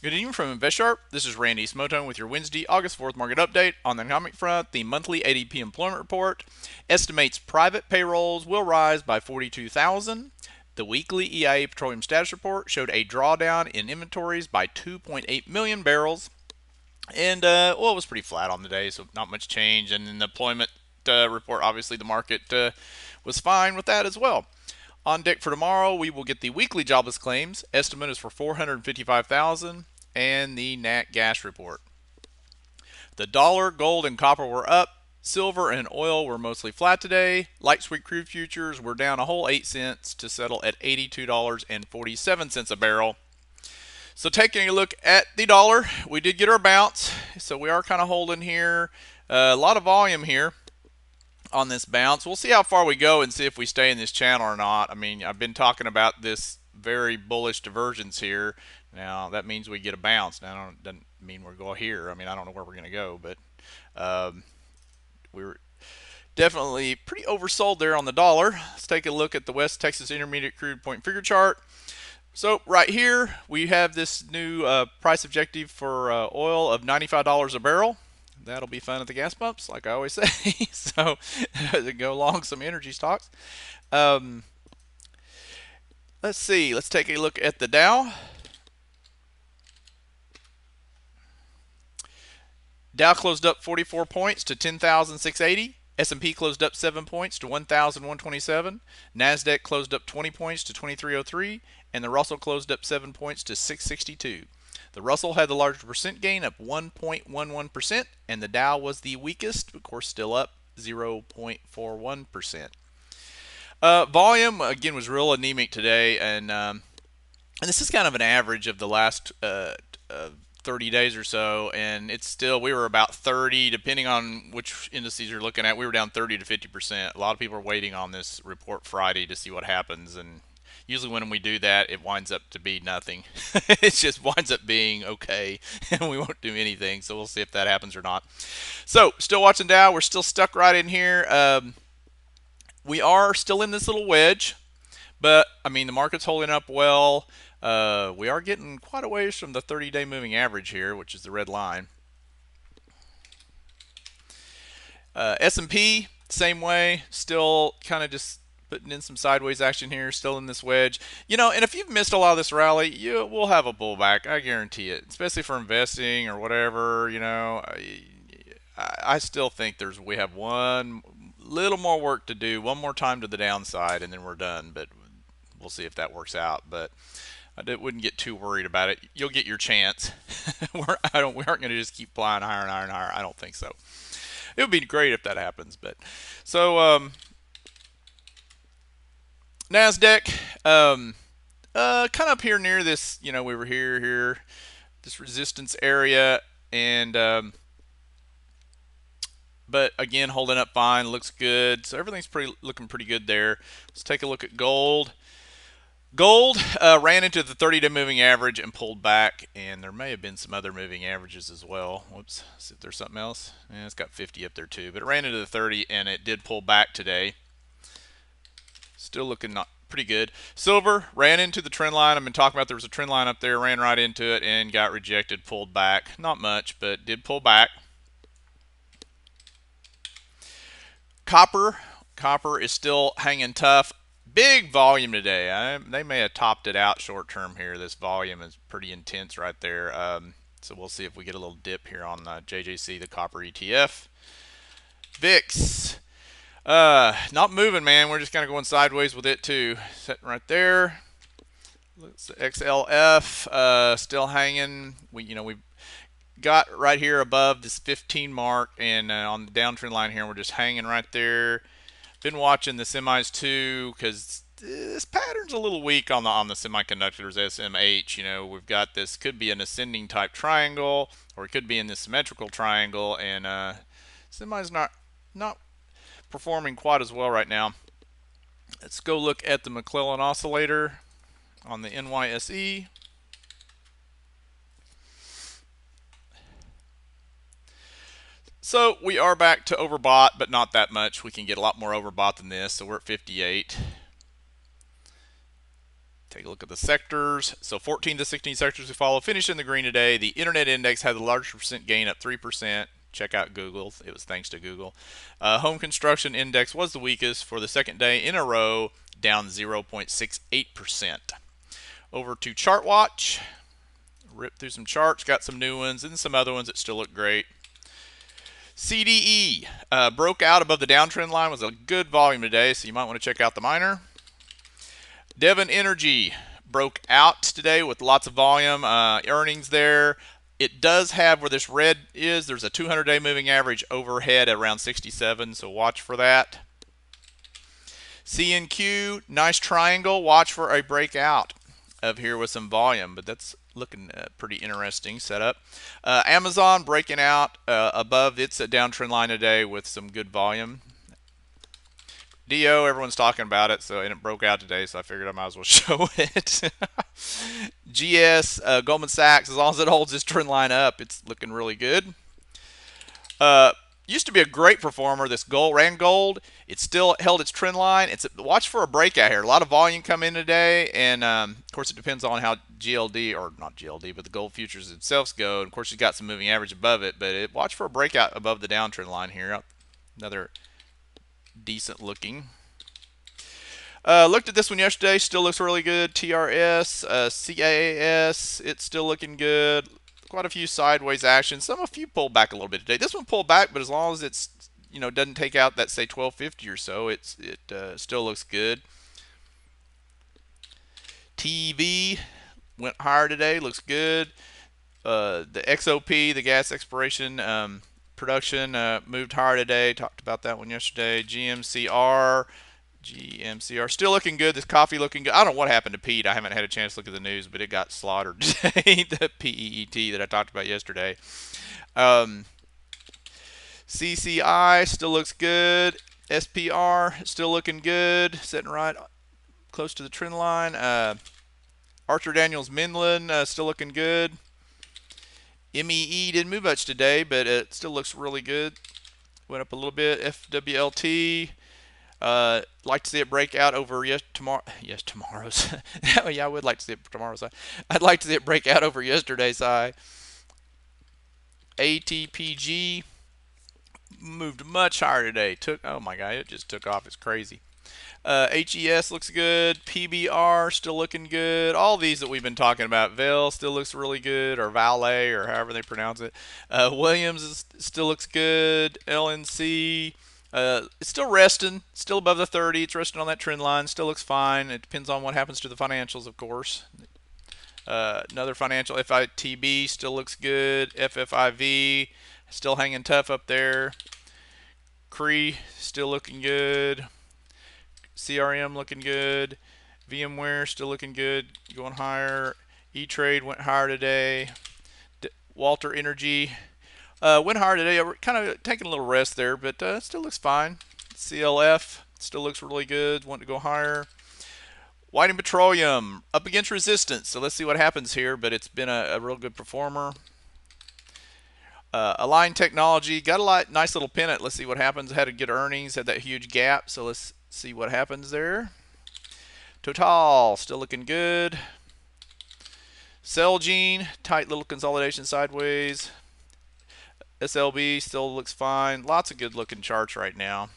Good evening from InvestSharp. This is Randy Smotone with your Wednesday, August 4th market update. On the economic front, the monthly ADP employment report estimates private payrolls will rise by 42,000. The weekly EIA petroleum status report showed a drawdown in inventories by 2.8 million barrels. And well, it was pretty flat on the day, so not much change. And in the employment report, obviously the market was fine with that as well. On deck for tomorrow, we will get the weekly jobless claims. Estimate is for 455,000, and the nat gas report. The dollar, gold, and copper were up. Silver and oil were mostly flat today. Light sweet crude futures were down a whole 8 cents to settle at $82.47 a barrel. So taking a look at the dollar, we did get our bounce. So we are kind of holding here. A lot of volume here on this bounce. We'll see how far we go and see if we stay in this channel or not. I mean, I've been talking about this very bullish divergence here. Now that means we get a bounce. Now it doesn't mean we're going here. I mean, I don't know where we're going to go, but we were definitely pretty oversold there on the dollar. Let's take a look at the West Texas Intermediate Crude Point Figure Chart. So right here we have this new price objective for oil of $95 a barrel. That'll be fun at the gas pumps, like I always say. So to go along some energy stocks. Let's see. Let's take a look at the Dow. Dow closed up 44 points to 10,680. S&P closed up 7 points to 1,127. NASDAQ closed up 20 points to 2303. And the Russell closed up 7 points to 662. The Russell had the largest percent gain, up 1.11%, and the Dow was the weakest, of course, still up 0.41%. Volume, again, was real anemic today, and this is kind of an average of the last 30 days or so, and it's still, we were about 30, depending on which indices you're looking at, we were down 30 to 50%. A lot of people are waiting on this report Friday to see what happens, and usually when we do that, it winds up to be nothing. It just winds up being okay, and we won't do anything, so we'll see if that happens or not. So, still watching Dow. We're still stuck right in here. We are still in this little wedge, but, I mean, the market's holding up well. We are getting quite a ways from the 30-day moving average here, which is the red line. S&P, same way, still kind of just putting in some sideways action here, still in this wedge. You know, and if you've missed a lot of this rally, you will have a pullback, I guarantee it, especially for investing or whatever. You know, I still think we have one little more work to do, one more time to the downside, and then we're done. But we'll see if that works out. But I wouldn't get too worried about it. You'll get your chance. We aren't going to just keep flying higher and higher and higher. I don't think so. It would be great if that happens, but so Nasdaq, kind of up here near this. You know, we were here, this resistance area, and but again, holding up fine, looks good. So everything's looking pretty good there. Let's take a look at gold. Gold ran into the 30-day moving average and pulled back, and there may have been some other moving averages as well. Whoops, see if there's something else. Yeah, it's got 50 up there too, but it ran into the 30 and it did pull back today. Still looking not pretty good. Silver ran into the trend line. I've been talking about there was a trend line up there, ran right into it and got rejected, pulled back. Not much, but did pull back. Copper is still hanging tough. Big volume today. They may have topped it out short term here. This volume is pretty intense right there. So we'll see if we get a little dip here on the JJC, the copper ETF. VIX, not moving, man. We're just kind of going sideways with it too. Sitting right there. XLF still hanging. We've got right here above this 15 mark, and on the downtrend line here, we're just hanging right there. Been watching the semis too, because this pattern's a little weak on the semiconductors SMH. You know, we've got this, could be an ascending type triangle, or it could be in this symmetrical triangle, and semi's not performing quite as well right now. Let's go look at the McClellan oscillator on the NYSE. So we are back to overbought, but not that much. We can get a lot more overbought than this, so we're at 58. Take a look at the sectors. So 14 to 16 sectors we follow finished in the green today. The internet index had the largest percent gain, up 3%. Check out Google. It was thanks to Google. Home construction index was the weakest for the second day in a row, down 0.68%. Over to ChartWatch. Rip through some charts, got some new ones and some other ones that still look great. CDE broke out above the downtrend line, was a good volume today, so you might want to check out the miner. Devon Energy broke out today with lots of volume, earnings there. It does have, where this red is, there's a 200-day moving average overhead at around 67, so watch for that. CNQ, nice triangle, watch for a breakout of here with some volume, but that's looking pretty interesting setup. Amazon breaking out above its downtrend line today with some good volume. DO, everyone's talking about it, and it broke out today, so I figured I might as well show it. GS, Goldman Sachs, as long as it holds this trend line up, it's looking really good. Used to be a great performer, this Rand Gold. It still held its trend line. Watch for a breakout here. A lot of volume come in today, and of course it depends on how GLD, or not GLD, but the gold futures themselves go. And of course, you've got some moving average above it, but watch for a breakout above the downtrend line here. Another decent looking. Looked at this one yesterday, still looks really good. TRS, CAAS, it's still looking good. Quite a few sideways actions. A few pulled back a little bit today. This one pulled back, but as long as it's doesn't take out that, say, 1250 or so, it still looks good. TV went higher today, looks good. The XOP, the gas exploration production, moved higher today. Talked about that one yesterday. GMCR still looking good. This coffee looking good. I don't know what happened to Pete. I haven't had a chance to look at the news, but it got slaughtered today. The PEET that I talked about yesterday. CCI still looks good. SPR still looking good, sitting right close to the trend line. Archer Daniels Midland still looking good. MEE didn't move much today, but it still looks really good. Went up a little bit. FWLT. Like to see it break out over tomorrow's. Yeah, I would like to see it tomorrow's high. I'd like to see it break out over yesterday's high. ATPG moved much higher today. Oh my God, it just took off. It's crazy. HES looks good. PBR still looking good. All these that we've been talking about. Vail still looks really good, or Valet, or however they pronounce it. Williams still looks good. LNC. It's still resting, still above the 30. It's resting on that trend line. Still looks fine. It depends on what happens to the financials, of course. Another financial, FITB still looks good. FFIV still hanging tough up there. CRE still looking good. CRM looking good. VMware still looking good, going higher. E-Trade went higher today. Walter Energy went higher today. We're kind of taking a little rest there, but still looks fine. CLF still looks really good. Want to go higher. Whiting Petroleum up against resistance, so let's see what happens here. But it's been a real good performer. Align Technology got a nice little pennant. Let's see what happens. Had a good earnings, had that huge gap, so let's see what happens there. Total still looking good. Celgene, tight little consolidation sideways. SLB still looks fine. Lots of good looking charts right now.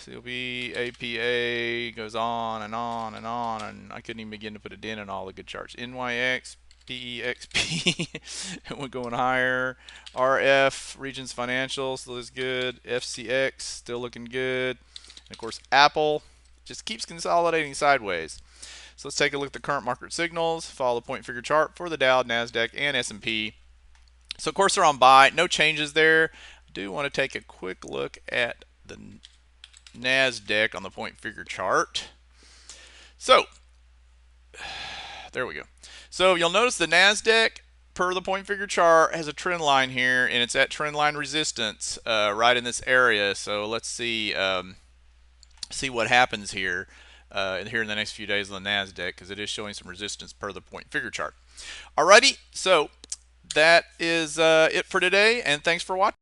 CLB, APA goes on and on and on, and I couldn't even begin to put a dent in all the good charts. NYX, PEXP we're going higher. RF, Regions Financial still is good. FCX still looking good. And of course, Apple just keeps consolidating sideways. So let's take a look at the current market signals. Follow the point figure chart for the Dow, NASDAQ, and S&P. So of course they're on buy. No changes there. I do want to take a quick look at the NASDAQ on the point figure chart. So there we go. So you'll notice the NASDAQ, per the point figure chart, has a trend line here, and it's at trend line resistance right in this area. So let's see what happens here here in the next few days on the NASDAQ, because it is showing some resistance per the point figure chart. Alrighty, so that is it for today, and thanks for watching.